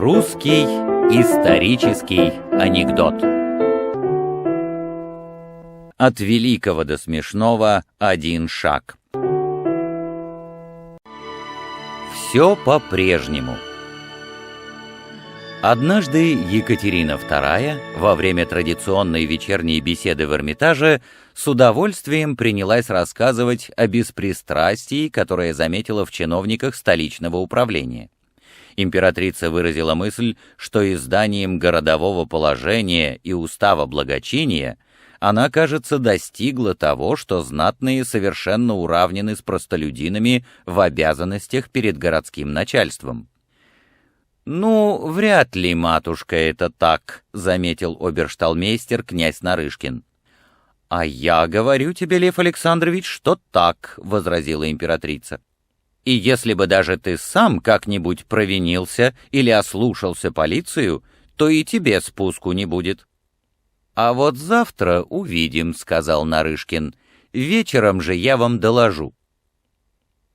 Русский исторический анекдот. От великого до смешного один шаг. Все по-прежнему. Однажды Екатерина II во время традиционной вечерней беседы в Эрмитаже с удовольствием принялась рассказывать о беспристрастии, которое заметила в чиновниках столичного управления. Императрица выразила мысль, что изданием городового положения и устава благочиния она, кажется, достигла того, что знатные совершенно уравнены с простолюдинами в обязанностях перед городским начальством. «Ну, вряд ли, матушка, это так», — заметил обершталмейстер князь Нарышкин. «А я говорю тебе, Лев Александрович, что так», — возразила императрица. «И если бы даже ты сам как-нибудь провинился или ослушался полицию, то и тебе спуску не будет». «А вот завтра увидим», — сказал Нарышкин. «Вечером же я вам доложу».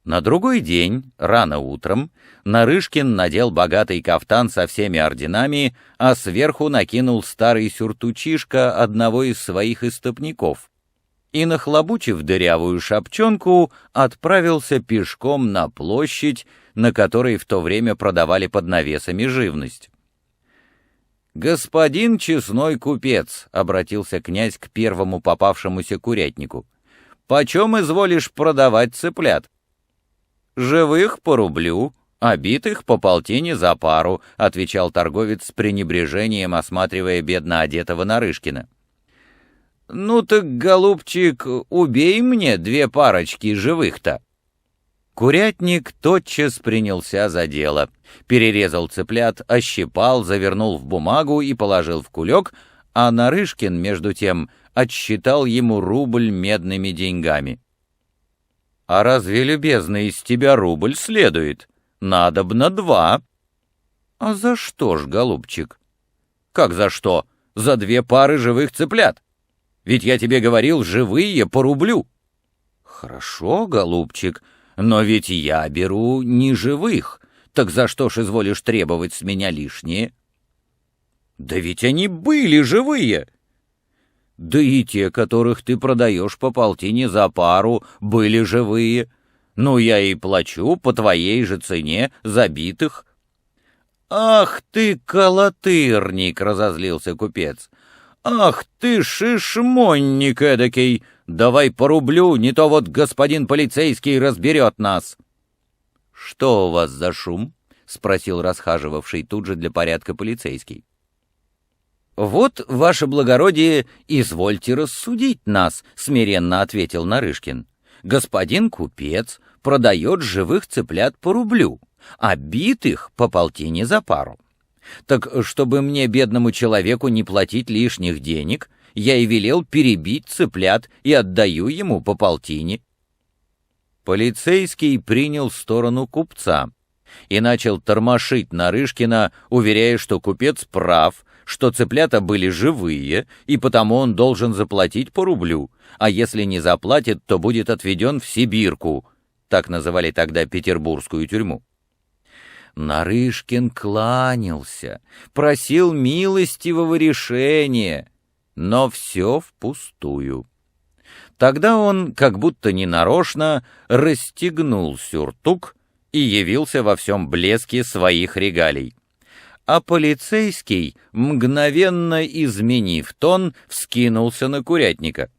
На другой день, рано утром, Нарышкин надел богатый кафтан со всеми орденами, а сверху накинул старый сюртучишко одного из своих истопников и, нахлобучив дырявую шапчонку, отправился пешком на площадь, на которой в то время продавали под навесами живность. «Господин честной купец», — обратился князь к первому попавшемуся курятнику, — «почем изволишь продавать цыплят?» «Живых по рублю, а битых по полтине за пару», — отвечал торговец с пренебрежением, осматривая бедно одетого Нарышкина. «Ну так, голубчик, убей мне 2 парочки живых-то». Курятник тотчас принялся за дело. Перерезал цыплят, ощипал, завернул в бумагу и положил в кулек, а Нарышкин, между тем, отсчитал ему рубль медными деньгами. «А разве, любезный, из тебя рубль следует? Надобно 2». «А за что ж, голубчик?» «Как за что? За 2 пары живых цыплят. Ведь я тебе говорил, живые по рублю». «Хорошо, голубчик, но ведь я беру не живых. Так за что ж изволишь требовать с меня лишнее?» «Да ведь они были живые». «Да и те, которых ты продаешь по полтине за пару, были живые. Ну, я и плачу по твоей же цене за битых». «Ах ты, колотырник!» — разозлился купец. «Ах ты, шишмонник эдакий! Давай по рублю, не то вот господин полицейский разберет нас!» «Что у вас за шум?» — спросил расхаживавший тут же для порядка полицейский. «Вот, ваше благородие, извольте рассудить нас», — смиренно ответил Нарышкин. «Господин купец продает живых цыплят по рублю, а битых по полтине за пару. Так чтобы мне, бедному человеку, не платить лишних денег, я и велел перебить цыплят и отдаю ему по полтине». Полицейский принял сторону купца и начал тормошить Нарышкина, уверяя, что купец прав, что цыплята были живые, и потому он должен заплатить по рублю, а если не заплатит, то будет отведен в Сибирку, так называли тогда петербургскую тюрьму. Нарышкин кланялся, просил милостивого решения, но все впустую. Тогда он, как будто ненарочно, расстегнул сюртук и явился во всем блеске своих регалий. А полицейский, мгновенно изменив тон, вскинулся на курятника.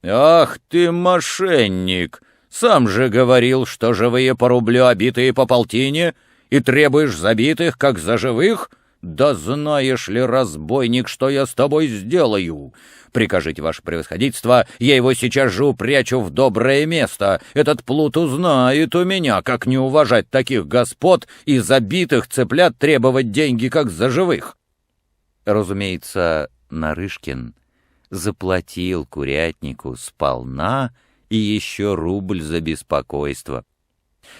«Ах ты, мошенник! Сам же говорил, что живые по рублю, а битые по полтине, и требуешь забитых, как за живых? Да знаешь ли, разбойник, что я с тобой сделаю? Прикажите, ваше превосходительство, я его сейчас же упрячу в доброе место. Этот плут узнает у меня, как не уважать таких господ и забитых цыплят требовать деньги, как за живых». Разумеется, Нарышкин заплатил курятнику сполна и еще рубль за беспокойство.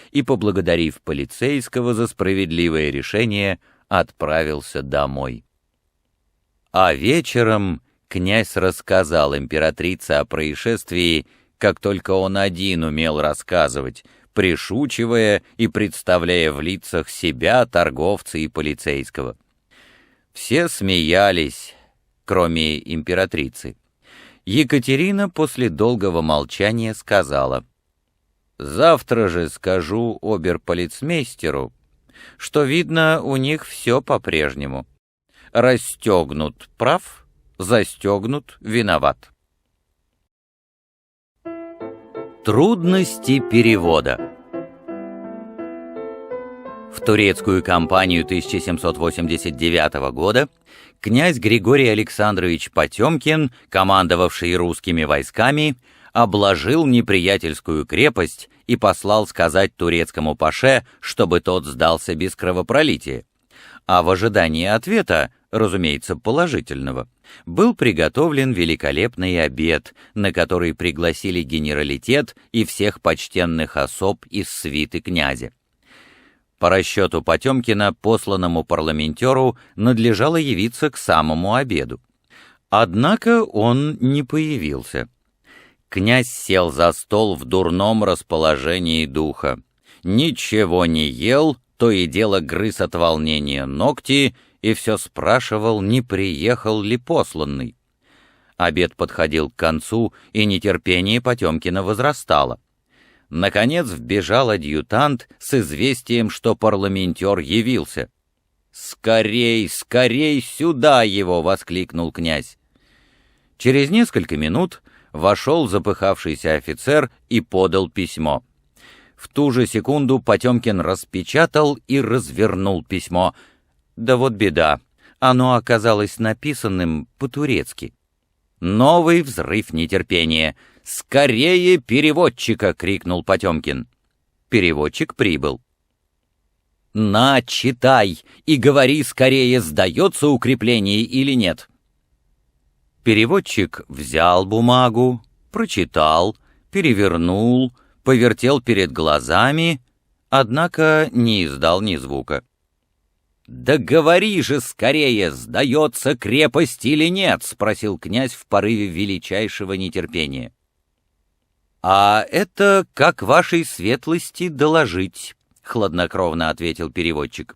И, поблагодарив полицейского за справедливое решение, отправился домой. А вечером князь рассказал императрице о происшествии, как только он один умел рассказывать, пришучивая и представляя в лицах себя, торговца и полицейского. Все смеялись, кроме императрицы. Екатерина после долгого молчания сказала: «Завтра же скажу оберполицмейстеру, что, видно, у них все по-прежнему. Расстегнут — прав, застегнут — виноват». Трудности перевода. В турецкую кампанию 1789 года князь Григорий Александрович Потемкин, командовавший русскими войсками, обложил неприятельскую крепость и послал сказать турецкому паше, чтобы тот сдался без кровопролития. А в ожидании ответа, разумеется, положительного, был приготовлен великолепный обед, на который пригласили генералитет и всех почтенных особ из свиты князя. По расчету Потемкина, посланному парламентеру надлежало явиться к самому обеду. Однако он не появился. Князь сел за стол в дурном расположении духа. Ничего не ел, то и дело грыз от волнения ногти и все спрашивал, не приехал ли посланный. Обед подходил к концу, и нетерпение Потемкина возрастало. Наконец вбежал адъютант с известием, что парламентер явился. «Скорей, скорей сюда его!» — воскликнул князь. Через несколько минут вошел запыхавшийся офицер и подал письмо. В ту же секунду Потемкин распечатал и развернул письмо. Да вот беда, оно оказалось написанным по-турецки. Новый взрыв нетерпения. «Скорее переводчика!» — крикнул Потемкин. Переводчик прибыл. «На, читай и говори скорее, сдается укрепление или нет». Переводчик взял бумагу, прочитал, перевернул, повертел перед глазами, однако не издал ни звука. «Да говори же скорее, сдается крепость или нет?» — спросил князь в порыве величайшего нетерпения. «А это как вашей светлости доложить», — хладнокровно ответил переводчик.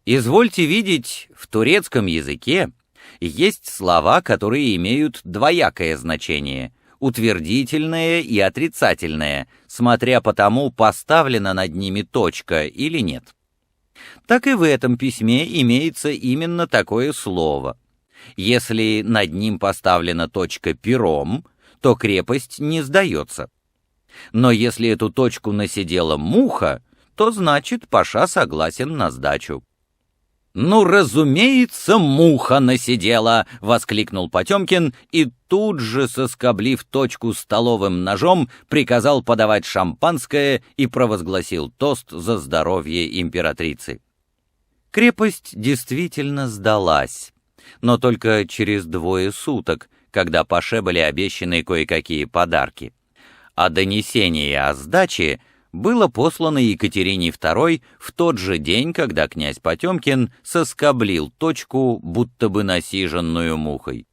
«Извольте видеть, в турецком языке есть слова, которые имеют двоякое значение — утвердительное и отрицательное, смотря по тому, поставлена над ними точка или нет. Так и в этом письме имеется именно такое слово. Если над ним поставлена точка пером, то крепость не сдается. Но если эту точку насидела муха, то значит паша согласен на сдачу». «Ну, разумеется, муха насидела!» — воскликнул Потемкин и тут же, соскоблив точку столовым ножом, приказал подавать шампанское и провозгласил тост за здоровье императрицы. Крепость действительно сдалась, но только через 2 суток, когда паше были обещаны кое-какие подарки. А донесение о сдаче было послано Екатерине II в тот же день, когда князь Потемкин соскоблил точку, будто бы насиженную мухой.